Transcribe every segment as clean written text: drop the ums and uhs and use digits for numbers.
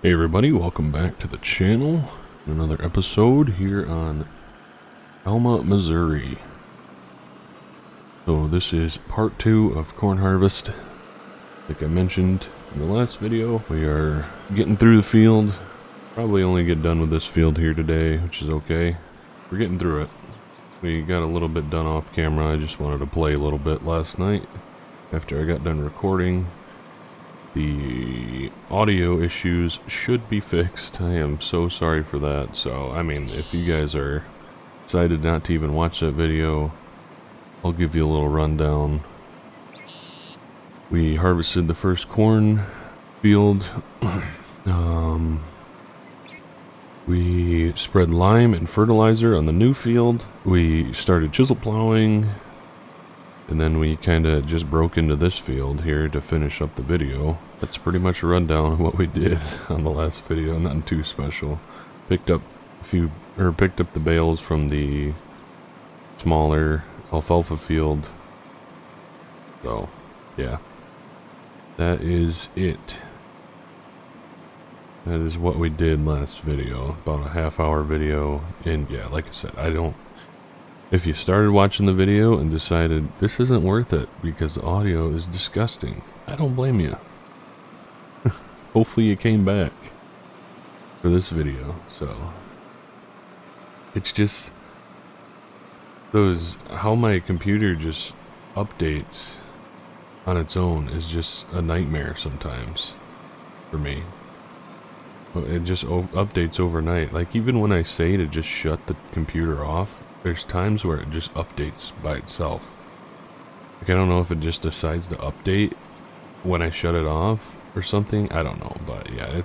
Hey everybody, welcome back to the channel. Another episode here on Alma, Missouri. So this is part 2 of corn harvest. Like I mentioned in the last video, we are getting through the field. Probably only get done with this field here today, which is okay. We're getting through it. We got a little bit done off camera. I just wanted to play a little bit last night after I got done recording. The audio issues should be fixed. I am so sorry for that. So, I mean, if you guys are decided not to even watch that video, I'll give you a little rundown. We harvested the first corn field. We spread lime and fertilizer on the new field. We started chisel plowing. And then we kind of just broke into this field here to finish up the video. That's pretty much a rundown of what we did on the last video, nothing too special. Picked up the bales from the smaller alfalfa field. So, yeah. That is it. That is what we did last video. About a half-hour video. And yeah, like I said, if you started watching the video and decided this isn't worth it because the audio is disgusting, I don't blame you. Hopefully you came back for this video. So it's just how my computer just updates on its own is just a nightmare sometimes for me. It just updates overnight. Like even when I say to just shut the computer off, there's times where it just updates by itself. Like I don't know if it just decides to update when I shut it off or something. I don't know, but yeah,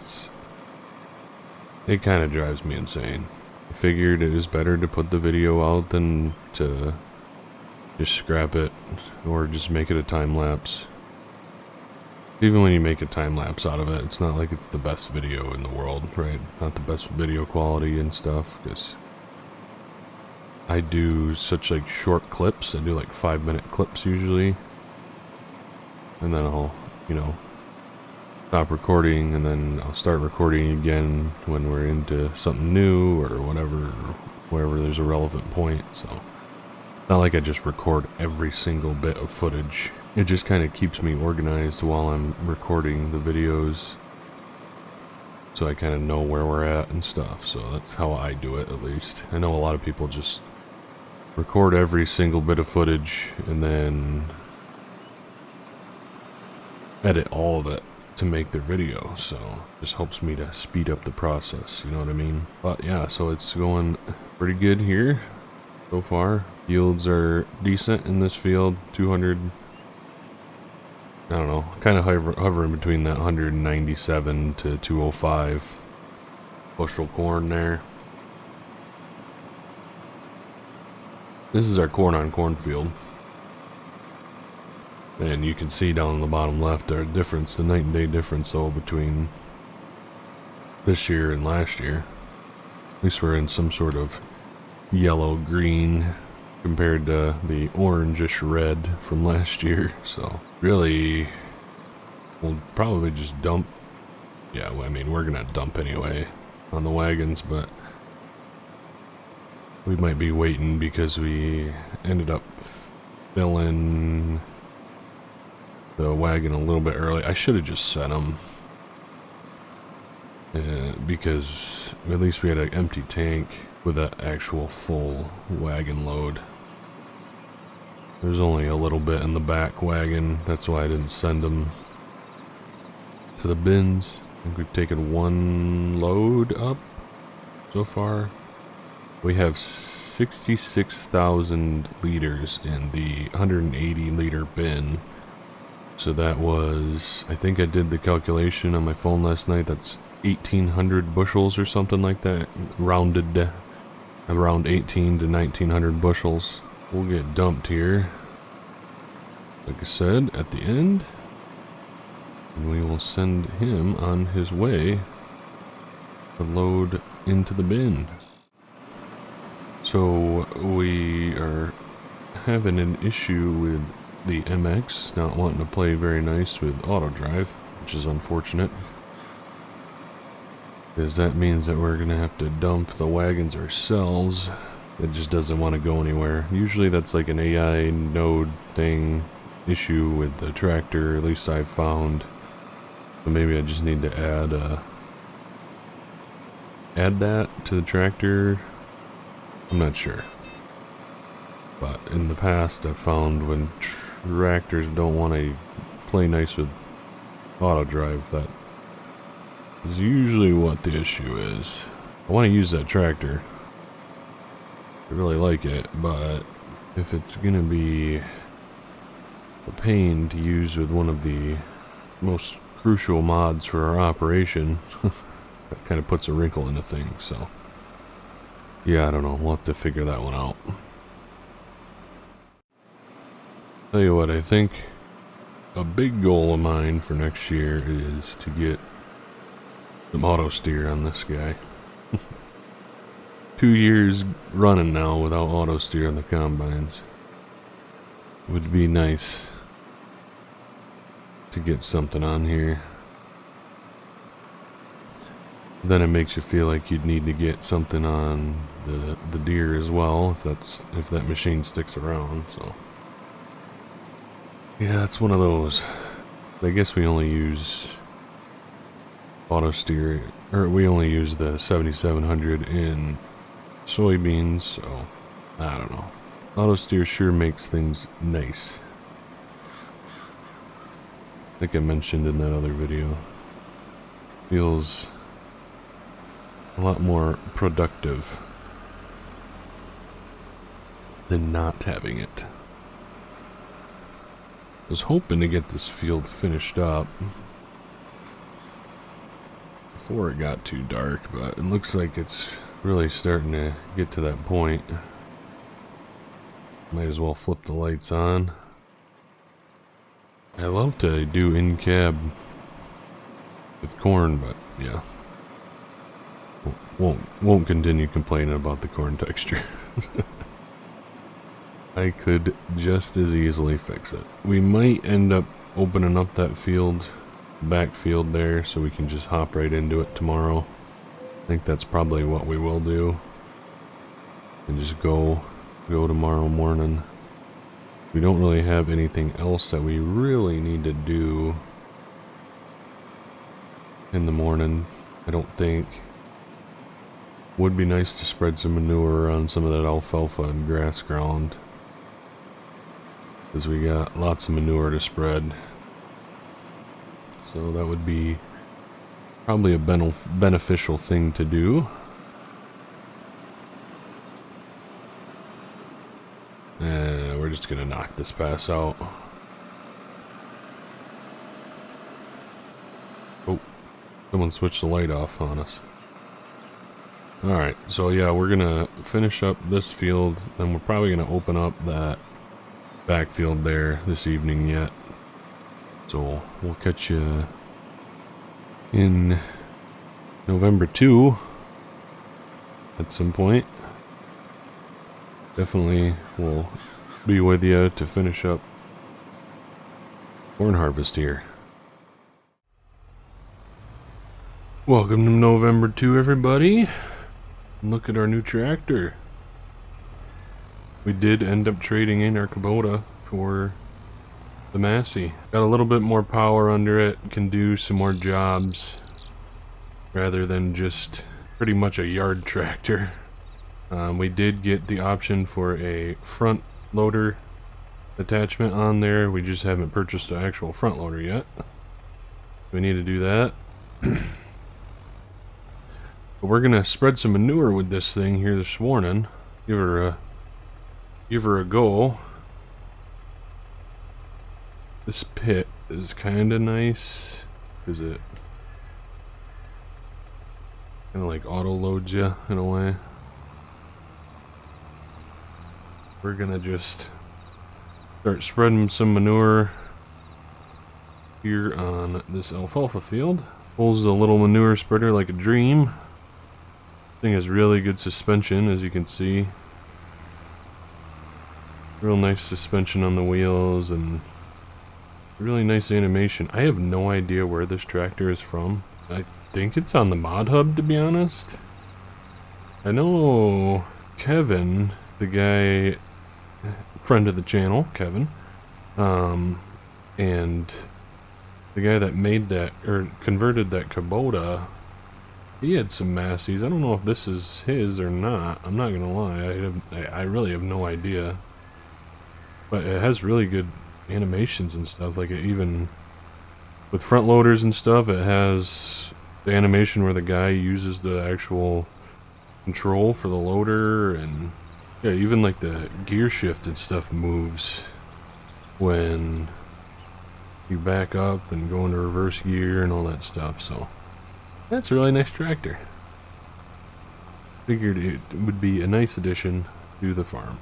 it kind of drives me insane. I figured it is better to put the video out than to just scrap it or just make it a time lapse. Even when you make a time lapse out of it, it's not like it's the best video in the world, right? Not the best video quality and stuff, because I do such like short clips. I do like 5-minute clips usually. And then I'll, stop recording and then I'll start recording again when we're into something new or whatever, wherever there's a relevant point. So, not like I just record every single bit of footage. It just kind of keeps me organized while I'm recording the videos. So I kind of know where we're at and stuff. So that's how I do it, at least. I know a lot of people just record every single bit of footage and then edit all of it to make their video. So it just helps me to speed up the process, you know what I mean? But yeah, so it's going pretty good here so far. Yields are decent in this field. 200, I don't know, kind of hovering between that 197 to 205 bushel corn there. This is our corn on corn field. And you can see down on the bottom left our difference, the night and day difference though between this year and last year. At least we're in some sort of yellow green compared to the orangish red from last year. So really, we'll probably just dump. Yeah, I mean, we're gonna dump anyway on the wagons, but we might be waiting because we ended up filling the wagon a little bit early. I should have just sent them because at least we had an empty tank with an actual full wagon load. There's only a little bit in the back wagon. That's why I didn't send them to the bins. I think we've taken one load up so far. We have 66,000 liters in the 180 liter bin. So that was, I think I did the calculation on my phone last night. That's 1,800 bushels or something like that. Rounded around 18 to 1,900 bushels. We'll get dumped here, like I said, at the end. And we will send him on his way to load into the bin. So we are having an issue with the MX not wanting to play very nice with auto drive, which is unfortunate. because that means that we're gonna have to dump the wagons ourselves. It just doesn't want to go anywhere. Usually that's like an AI node thing issue with the tractor, at least I've found. So maybe I just need to add that to the tractor. I'm not sure. But in the past I've found when tractors don't want to play nice with auto drive, that is usually what the issue is. I want to use that tractor. I really like it, but if it's gonna be a pain to use with one of the most crucial mods for our operation, that kind of puts a wrinkle in the thing, so yeah, I don't know, we'll have to figure that one out. Tell you what, I think a big goal of mine for next year is to get some auto steer on this guy. 2 years running now without auto steer on the combines. Would be nice to get something on here. Then it makes you feel like you'd need to get something on the deer as well, if that machine sticks around. So yeah, it's one of those. I guess we only use auto steer, or we only use the 7700 in soybeans, so I don't know. Auto steer sure makes things nice. I think I mentioned in that other video. Feels a lot more productive than not having it. I was hoping to get this field finished up before it got too dark, but it looks like it's really starting to get to that point. Might as well flip the lights on. I love to do in cab with corn, but yeah, won't continue complaining about the corn texture. I could just as easily fix it. We might end up opening up that field, backfield there, so we can just hop right into it tomorrow. I think that's probably what we will do, and just go tomorrow morning. We don't really have anything else that we really need to do in the morning, I don't think. Would be nice to spread some manure on some of that alfalfa and grass ground, because we got lots of manure to spread. So that would be probably a beneficial thing to do. We're just gonna knock this pass out. Oh, someone switched the light off on us. Alright, so yeah, we're gonna finish up this field, and we're probably gonna open up that backfield there this evening yet. So we'll catch you in November 2 at some point. Definitely will be with you to finish up corn harvest here. Welcome to November 2, everybody. Look at our new tractor. We did end up trading in our Kubota for the Massey. Got a little bit more power under it, can do some more jobs rather than just pretty much a yard tractor. We did get the option for a front loader attachment on there. We just haven't purchased the actual front loader yet. We need to do that. But we're gonna spread some manure with this thing here this morning. Give her a go. This pit is kind of nice because it kind of like auto loads you in a way. We're gonna just start spreading some manure here on this alfalfa field. Pulls the little manure spreader like a dream. Thing has really good suspension, as you can see. Real nice suspension on the wheels and really nice animation. I have no idea where this tractor is from. I think it's on the mod hub, to be honest. I know Kevin, the guy, friend of the channel, Kevin, and the guy that made that, or converted that Kubota, he had some Massies. I don't know if this is his or not. I'm not gonna lie, I really have no idea. But it has really good animations and stuff, like it even, with front loaders and stuff, it has the animation where the guy uses the actual control for the loader, and yeah, even like the gear shift and stuff moves when you back up and go into reverse gear and all that stuff. So that's a really nice tractor. Figured it would be a nice addition to the farm,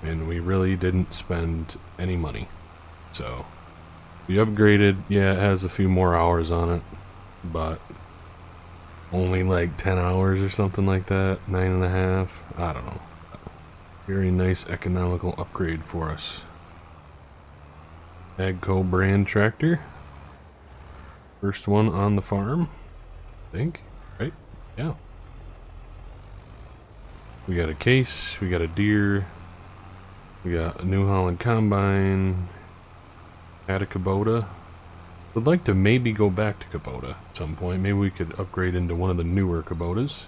and we really didn't spend any money. So we upgraded. Yeah, it has a few more hours on it, but only like 10 hours or something like that, 9.5, I don't know. Very nice economical upgrade for us. Agco brand tractor. First one on the farm, I think, right? Yeah. We got a case, we got a deer, we got a New Holland combine, had a Kubota. Would like to maybe go back to Kubota at some point. Maybe we could upgrade into one of the newer Kubotas.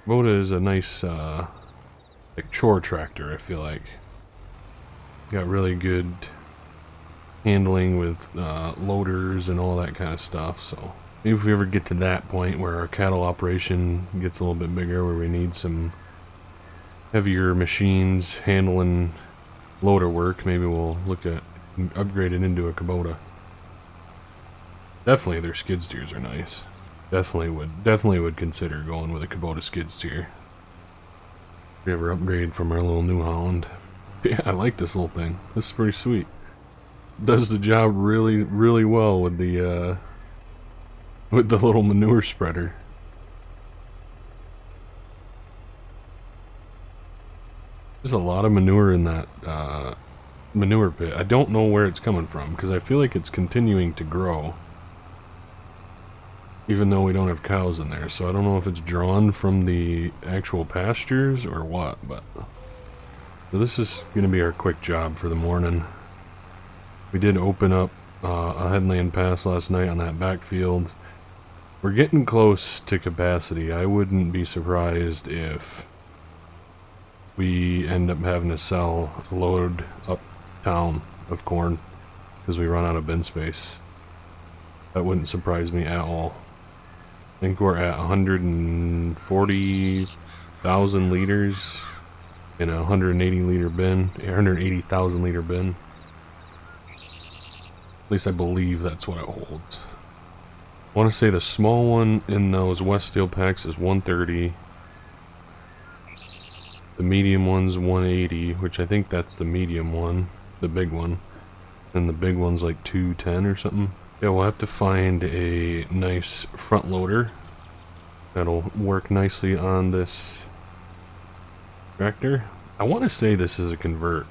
Kubota is a nice like chore tractor, I feel like. Got really good handling with loaders and all that kind of stuff. So maybe if we ever get to that point where our cattle operation gets a little bit bigger, where we need some heavier machines handling loader work, maybe we'll look at upgrading into a Kubota. Definitely their skid steers are nice. Definitely would consider going with a Kubota skid steer. If we ever upgrade from our little New Holland. Yeah, I like this little thing. This is pretty sweet. Does the job really, really well with the little manure spreader. There's a lot of manure in that manure pit. I don't know where it's coming from, because I feel like it's continuing to grow, even though we don't have cows in there. So I don't know if it's drawn from the actual pastures or what, but so this is going to be our quick job for the morning. We did open up a headland pass last night on that backfield. We're getting close to capacity. I wouldn't be surprised if we end up having to sell a load uptown of corn because we run out of bin space. That wouldn't surprise me at all. I think we're at 140,000 liters in a 180 liter bin, 180,000 liter bin. At least I believe that's what it holds. I want to say the small one in those West Steel packs is 130. The medium one's 180, which I think that's the medium one, the big one. And the big one's like 210 or something. Yeah, we'll have to find a nice front loader that'll work nicely on this tractor. I want to say this is a convert,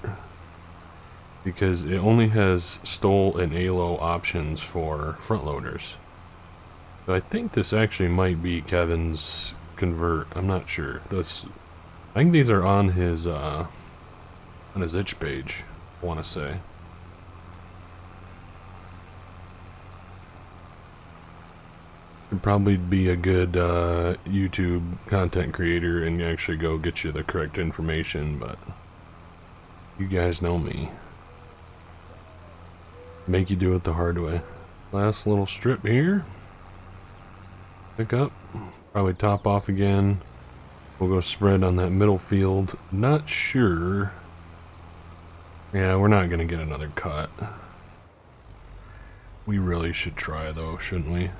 because it only has stole and ALO options for front loaders. So I think this actually might be Kevin's convert. I'm not sure. I think these are on his itch page, I want to say. Could probably be a good YouTube content creator and actually go get you the correct information, but you guys know me. Make you do it the hard way. Last little strip here. Pick up. Probably top off again. We'll go spread on that middle field. Not sure. Yeah, we're not going to get another cut. We really should try though, shouldn't we?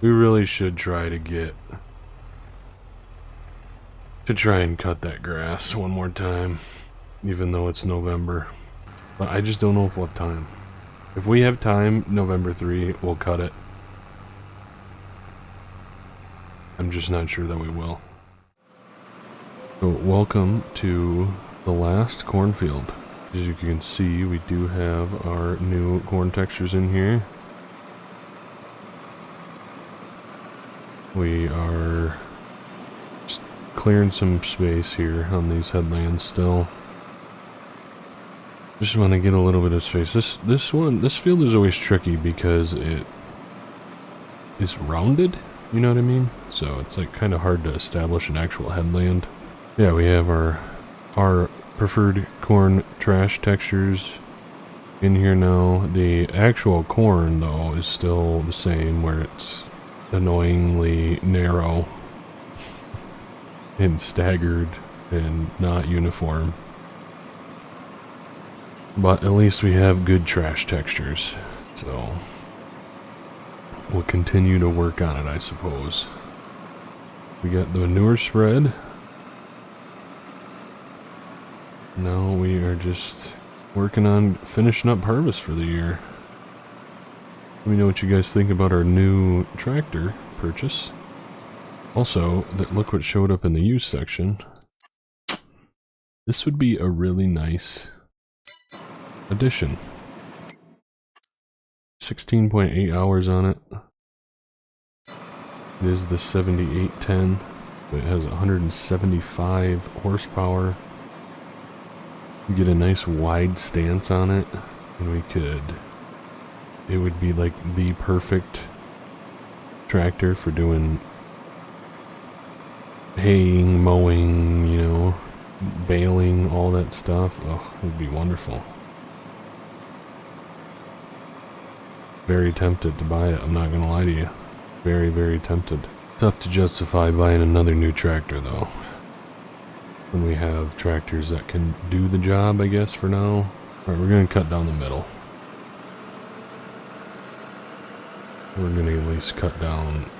We really should try to try and cut that grass one more time, even though it's November. But I just don't know if we'll have time. If we have time, November 3, we'll cut it. I'm just not sure that we will. So welcome to the last cornfield. As you can see, we do have our new corn textures in here. We are just clearing some space here on these headlands still. Just want to get a little bit of space. This field is always tricky because it is rounded, you know what I mean? So it's like kind of hard to establish an actual headland. Yeah, we have our preferred corn trash textures in here now. The actual corn though is still the same, where it's annoyingly narrow and staggered and not uniform. But at least we have good trash textures, so we'll continue to work on it, I suppose. We got the manure spread. Now we are just working on finishing up harvest for the year. Let me know what you guys think about our new tractor purchase. Also, look what showed up in the used section. This would be a really nice addition. 16.8 hours on it. It is the 7810, but it has 175 horsepower. You get a nice wide stance on it, and it would be like the perfect tractor for doing haying, mowing, you know, baling, all that stuff. Oh, it would be wonderful. Very tempted to buy it, I'm not gonna lie to you. Very, very tempted. Tough to justify buying another new tractor though, when we have tractors that can do the job, I guess, for now. Alright, we're gonna cut down the middle. We're gonna at least cut down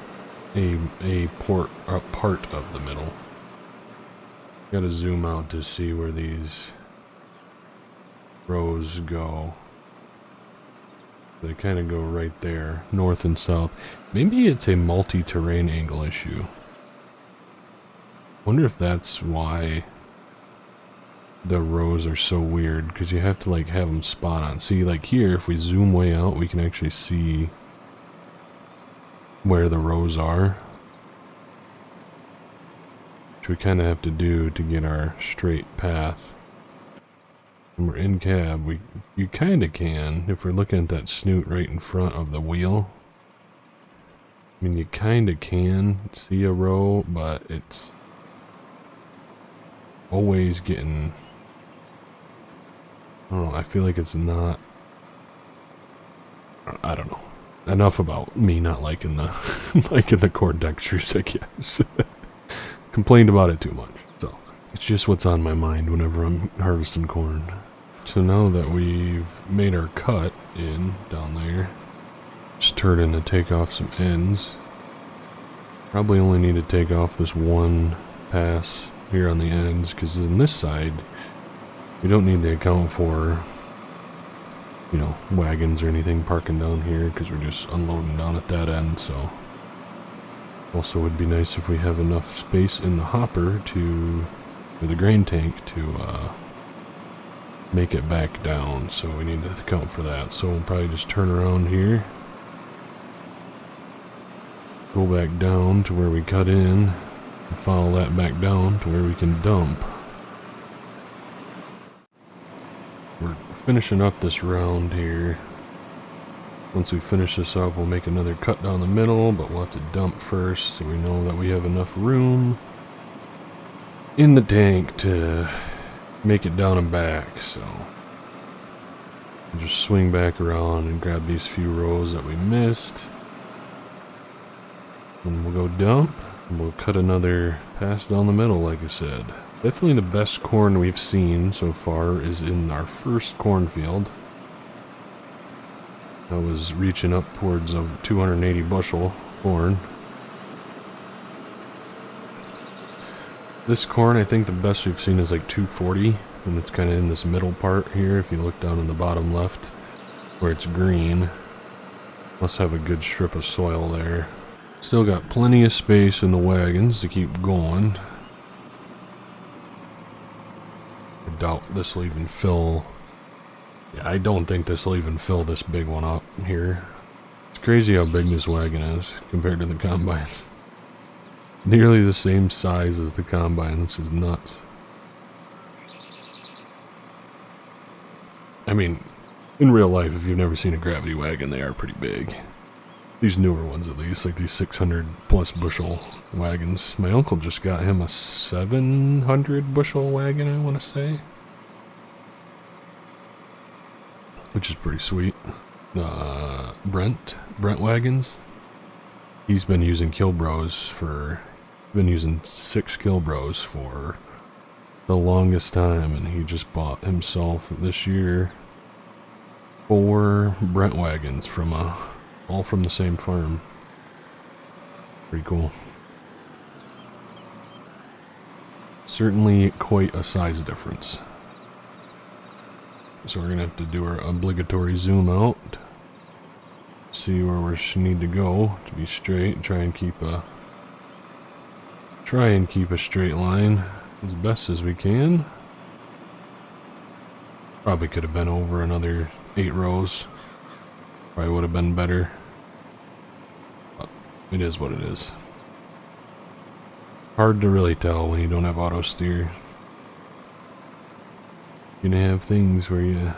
a part of the middle. Gotta zoom out to see where these rows go. They kind of go right there, north and south. Maybe it's a multi-terrain angle issue. Wonder if that's why the rows are so weird, because you have to like have them spot on. See, like here, if we zoom way out, we can actually see where the rows are, which we kind of have to do to get our straight path. When we're in cab, you kind of can, if we're looking at that snoot right in front of the wheel. I mean, you kind of can see a row, but it's always getting, I don't know, I feel like it's not, I don't know. Enough about me not liking the corn textures, I guess. Complained about it too much, so it's just what's on my mind whenever I'm harvesting corn. So now that we've made our cut in down there, just turn in to take off some ends. Probably only need to take off this one pass here on the ends, because in this side we don't need to account for, you know, wagons or anything parking down here, because we're just unloading down at that end. So also would be nice if we have enough space in the hopper for the grain tank to make it back down, so we need to account for that. So we'll probably just turn around here, go back down to where we cut in, and follow that back down to where we can dump. We're finishing up this round here. Once we finish this up, we'll make another cut down the middle, but we'll have to dump first, so we know that we have enough room in the tank to make it down and back. So we'll just swing back around and grab these few rows that we missed, and we'll go dump, and we'll cut another pass down the middle. Like I said, definitely the best corn we've seen so far is in our first cornfield. That was reaching upwards of 280 bushel corn. This corn, I think the best we've seen is like 240, and it's kind of in this middle part here. If you look down in the bottom left where it's green, must have a good strip of soil there. Still got plenty of space in the wagons to keep going. I doubt this will even fill. Yeah, I don't think this will even fill this big one up here. It's crazy how big this wagon is compared to the combine. Nearly the same size as the combine. This is nuts. I mean, in real life, if you've never seen a gravity wagon, they are pretty big. These newer ones, at least, like these 600 plus bushel wagons. My uncle just got him a 700 bushel wagon, I want to say. Which is pretty sweet. Brent Wagons. He's been using Kilbros for, been using 6 Kilbros for the longest time, and he just bought himself this year 4 Brent wagons from all from the same farm. Pretty cool. Certainly quite a size difference. So we're gonna have to do our obligatory zoom out. See where we need to go to be straight. Try and keep a straight line as best as we can. Probably could have been over another 8 rows. Probably would have been better. But it is what it is. Hard to really tell when you don't have auto steer. You're gonna have things where you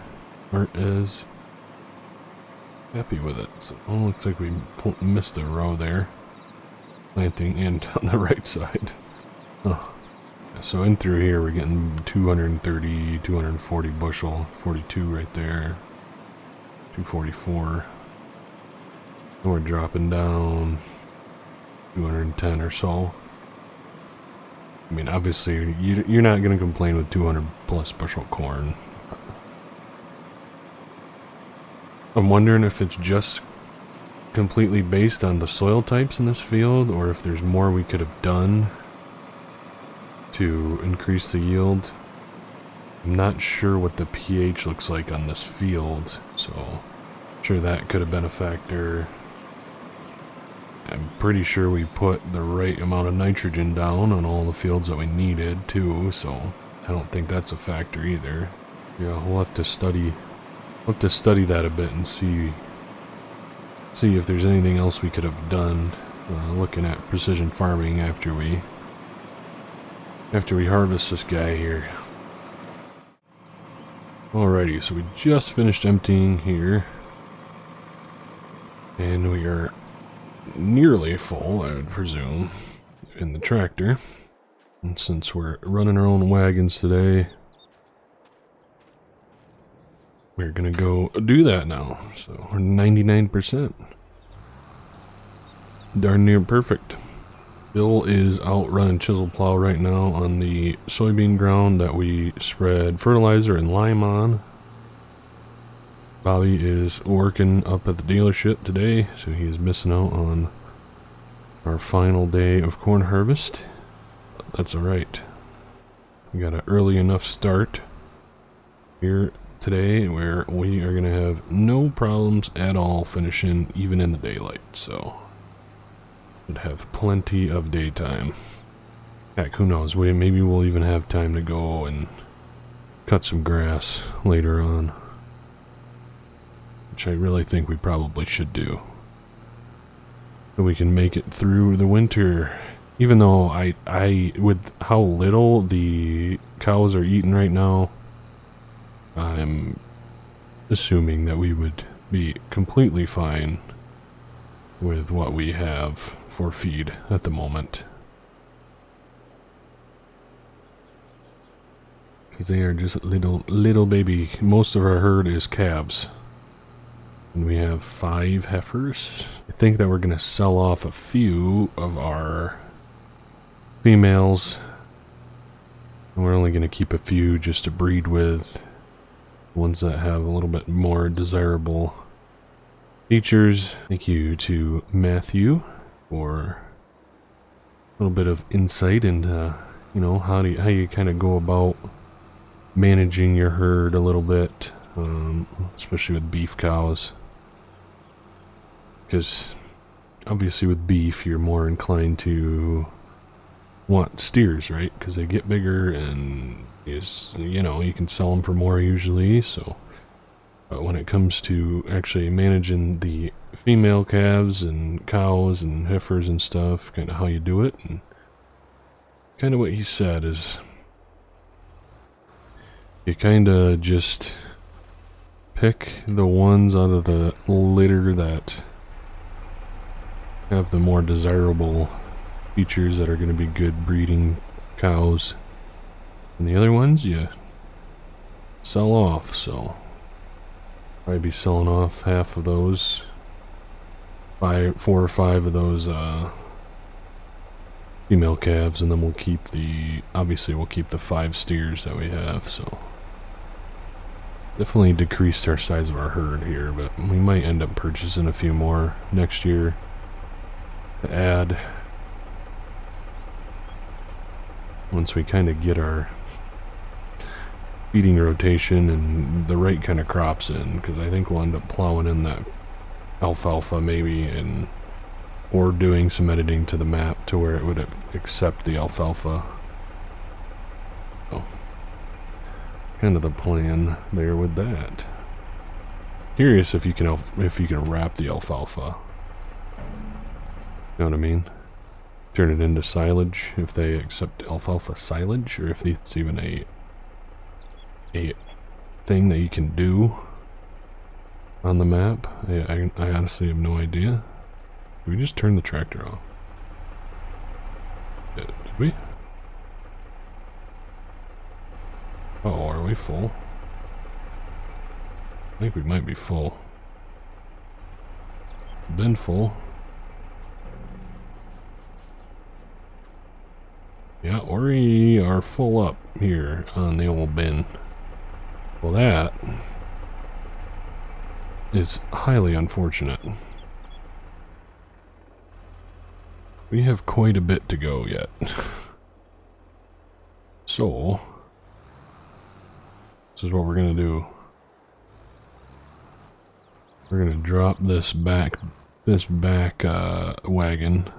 aren't as happy with it. So, oh, looks like we missed a row there. Planting and on the right side. Oh. So in through here we're getting 230, 240 bushel, 42 right there, 244. And we're dropping down 210 or so. I mean, obviously you're not going to complain with 200 plus bushel corn. I'm wondering if it's just completely based on the soil types in this field, or if there's more we could have done to increase the yield. I'm not sure what the pH looks like on this field, so I'm sure that could have been a factor. I'm pretty sure we put the right amount of nitrogen down on all the fields that we needed too, so I don't think that's a factor either. Yeah, we'll have to study that a bit and see if there's anything else we could have done looking at precision farming after we harvest this guy here. Alrighty, so we just finished emptying here, and we are nearly full, I would presume, in the tractor. And since we're running our own wagons today, we're gonna go do that now. So we're 99%. Darn near perfect. Bill is out running chisel plow right now on the soybean ground that we spread fertilizer and lime on. Bobby is working up at the dealership today, so he is missing out on our final day of corn harvest. But that's alright. We got an early enough start here today where we are going to have no problems at all finishing even in the daylight, so should have plenty of daytime. Heck, who knows, maybe we'll even have time to go and cut some grass later on, which I really think we probably should do, so we can make it through the winter. Even though I with how little the cows are eating right now, I'm assuming that we would be completely fine with what we have for feed at the moment, because they are just little baby. Most of our herd is calves, and we have 5 heifers. I think that we're going to sell off a few of our females, and we're only going to keep a few just to breed with, ones that have a little bit more desirable features. Thank you to Matthew for a little bit of insight into, you know, how you kind of go about managing your herd a little bit, especially with beef cows, because obviously with beef you're more inclined to want steers, right? Because they get bigger and you know, you can sell them for more usually. So but when it comes to actually managing the female calves and cows and heifers and stuff, kind of how you do it, and kind of what he said is you kind of just pick the ones out of the litter that have the more desirable features that are going to be good breeding cows, and the other ones you sell off. So probably be selling off half of those, 4 or 5 of those female calves, and then we'll keep the, obviously we'll keep the 5 steers that we have. So definitely decreased our size of our herd here, but we might end up purchasing a few more next year to add once we kind of get our feeding rotation and the right kind of crops in, because I think we'll end up plowing in that alfalfa maybe, and or doing some editing to the map to where it would accept the alfalfa. So kind of the plan there with that. Curious if you can wrap the alfalfa. You know what I mean? Turn it into silage if they accept alfalfa silage, or if it's even a thing that you can do on the map. I honestly have no idea. Did we just turn the tractor off? Did we? Oh, are we full? I think we might be full. Been full. Yeah, we are full up here on the old bin. Well, that is highly unfortunate. We have quite a bit to go yet. So this is what we're gonna do. We're gonna drop this back wagon.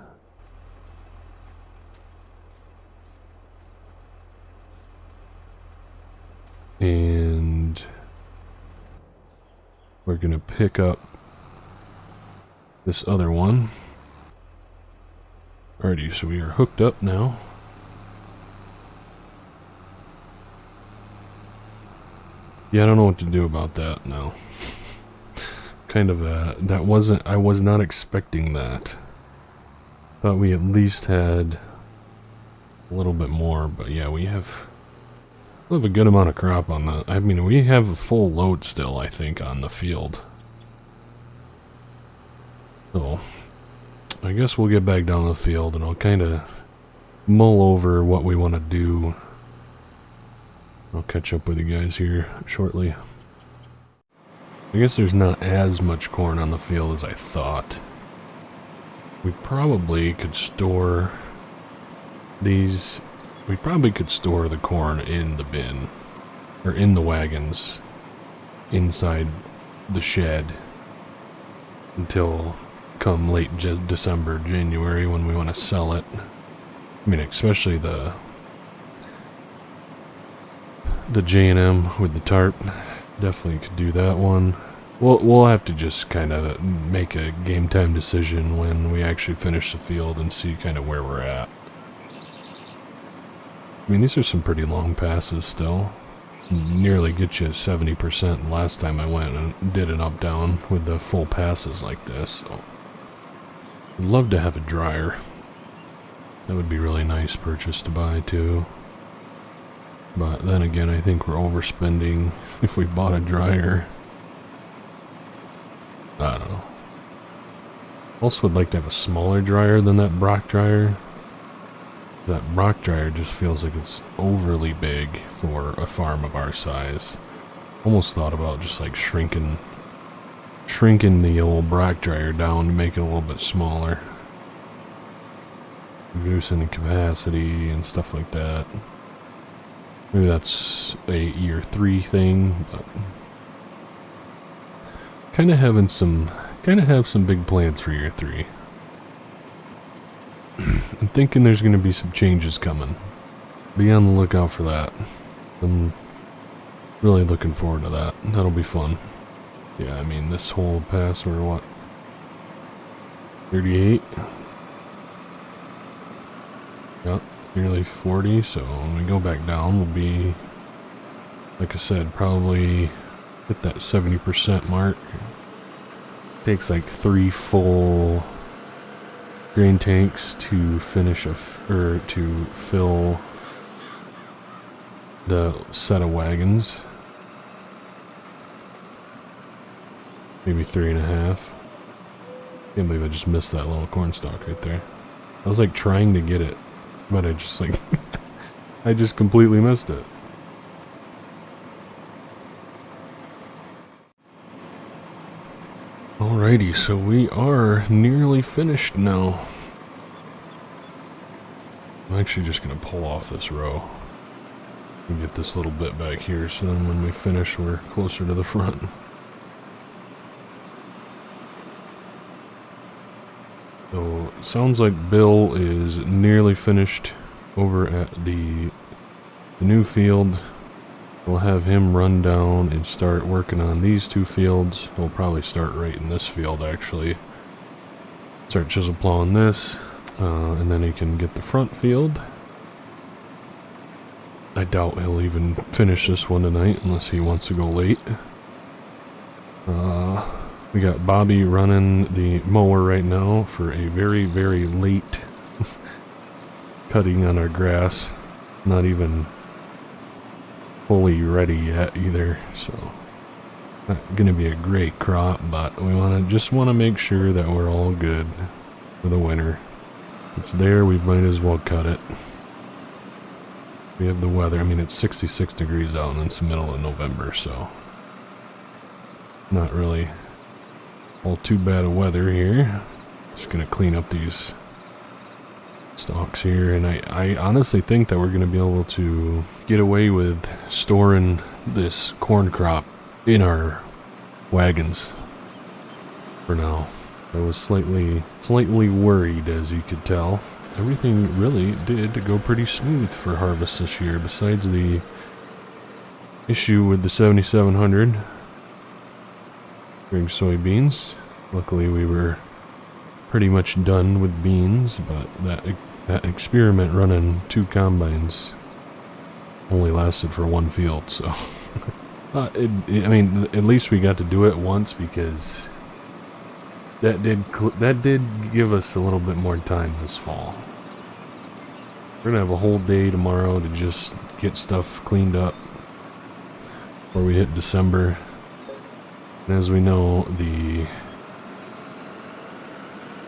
And we're gonna pick up this other one. Alrighty, so we are hooked up now. Yeah, I don't know what to do about that now. Kind of I was not expecting that. Thought we at least had a little bit more, but yeah, we have a good amount of crop on the, I mean, we have a full load still, I think, on the field. So I guess we'll get back down to the field and I'll kind of mull over what we want to do. I'll catch up with you guys here shortly. I guess there's not as much corn on the field as I thought. We probably could store these. We probably could store the corn in the bin, or in the wagons, inside the shed, until come late December, January, when we want to sell it. I mean, especially the J&M with the tarp. Definitely could do that one. We'll have to just kind of make a game time decision when we actually finish the field and see kind of where we're at. I mean, these are some pretty long passes still. Nearly get you 70% last time I went and did an up-down with the full passes like this. So I'd love to have a dryer. That would be really nice purchase to buy too. But then again, I think we're overspending if we bought a dryer. I don't know. Also would like to have a smaller dryer than that Brock dryer. That Brock dryer just feels like it's overly big for a farm of our size. Almost thought about just like shrinking the old Brock dryer down to make it a little bit smaller. Reducing the capacity and stuff like that. Maybe that's a year 3 thing, but kind of have some big plans for year 3. I'm thinking there's going to be some changes coming. Be on the lookout for that. I'm really looking forward to that. That'll be fun. Yeah, I mean, this whole pass, we're what? 38? Yep. nearly 40, so when we go back down, we'll be, like I said, probably hit that 70% mark. Takes like 3 full grain tanks to finish to fill the set of wagons. Maybe 3.5. Can't believe I just missed that little corn stalk right there. I was like trying to get it, but I just like I just completely missed it. Alrighty, so we are nearly finished now. I'm actually just gonna pull off this row and get this little bit back here, so then when we finish we're closer to the front. So it sounds like Bill is nearly finished over at the new field. We'll have him run down and start working on these 2 fields. We'll probably start right in this field actually. Start chisel plowing this, and then he can get the front field. I doubt he'll even finish this one tonight unless he wants to go late. We got Bobby running the mower right now for a very, very late cutting on our grass. Not even fully ready yet either, so not gonna be a great crop, but we just want to make sure that we're all good for the winter. It's there, we might as well cut it. We have the weather. I mean, it's 66 degrees out and it's the middle of November, so not really all too bad of weather here. Just gonna clean up these stalks here, and I honestly think that we're gonna be able to get away with storing this corn crop in our wagons for now. I was slightly worried, as you could tell. Everything really did go pretty smooth for harvest this year, besides the issue with the 7700 spring soybeans. Luckily we were pretty much done with beans, but that experiment running 2 combines only lasted for 1 field, so I mean, at least we got to do it once, because that did give us a little bit more time this fall. We're gonna have a whole day tomorrow to just get stuff cleaned up before we hit December. And as we know, the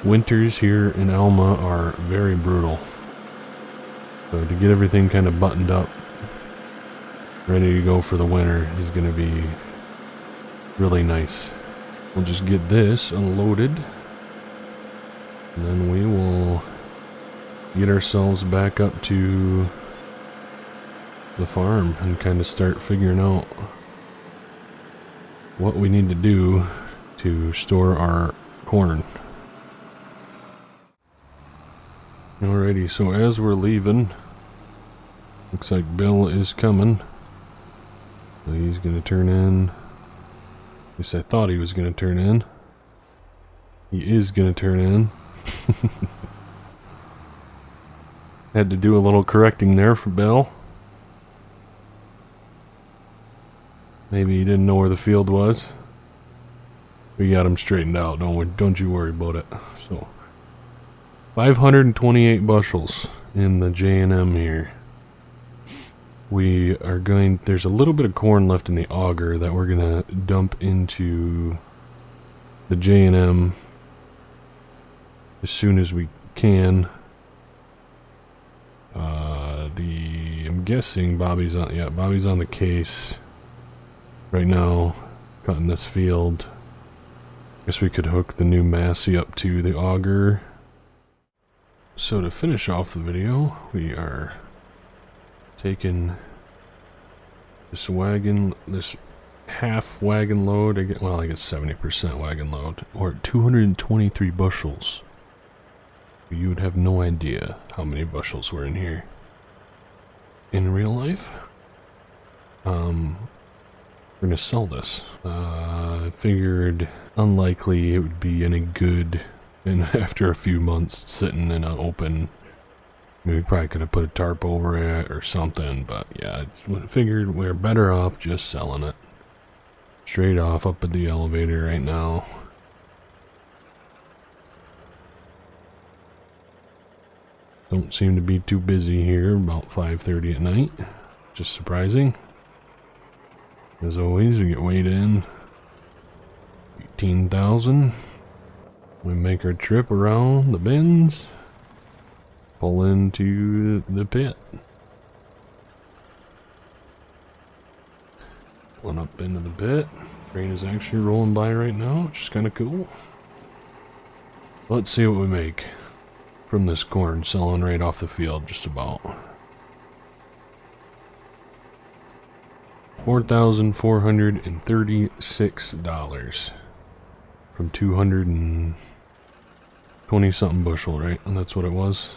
winters here in Alma are very brutal. So to get everything kind of buttoned up, ready to go for the winter, is going to be really nice. We'll just get this unloaded, and then we will get ourselves back up to the farm and kind of start figuring out what we need to do to store our corn. Alrighty, so as we're leaving, looks like Bill is coming. So he's going to turn in. At least I thought he was going to turn in. He is going to turn in. Had to do a little correcting there for Bill. Maybe he didn't know where the field was. We got him straightened out. Don't you worry about it. So 528 bushels in the J&M here. We are going, there's a little bit of corn left in the auger that we're gonna dump into the J&M as soon as we can. I'm guessing Bobby's on the case right now, cutting this field. Guess we could hook the new Massey up to the auger. So to finish off the video, we are taking this wagon, this half wagon load. I guess 70% wagon load, or 223 bushels. You would have no idea how many bushels were in here in real life. We're gonna sell this. I figured unlikely it would be any good, and after a few months sitting in an open We probably could have put a tarp over it or something, but yeah, I figured we're better off just selling it. Straight off up at the elevator right now. Don't seem to be too busy here about 5:30 at night. Just surprising. As always, we get weighed in. 18,000. We make our trip around the bends. Pull into the pit. One up into the pit. Train is actually rolling by right now, which is kind of cool. Let's see what we make from this corn selling right off the field, just about. $4,436 from 220 something bushel, right? And that's what it was.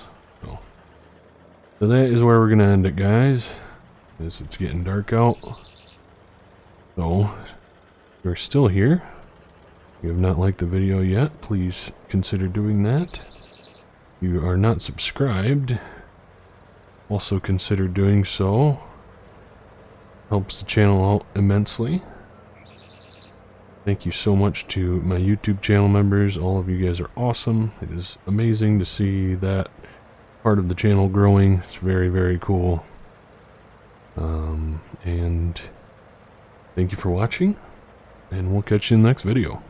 So that is where we're gonna end it, guys, as it's getting dark out. So if you're still here, if you have not liked the video yet, please consider doing that. If you are not subscribed, also consider doing so. Helps the channel out immensely. Thank you so much to my YouTube channel members. All of you guys are awesome. It is amazing to see that part of the channel growing. It's very, very cool. And thank you for watching, and we'll catch you in the next video.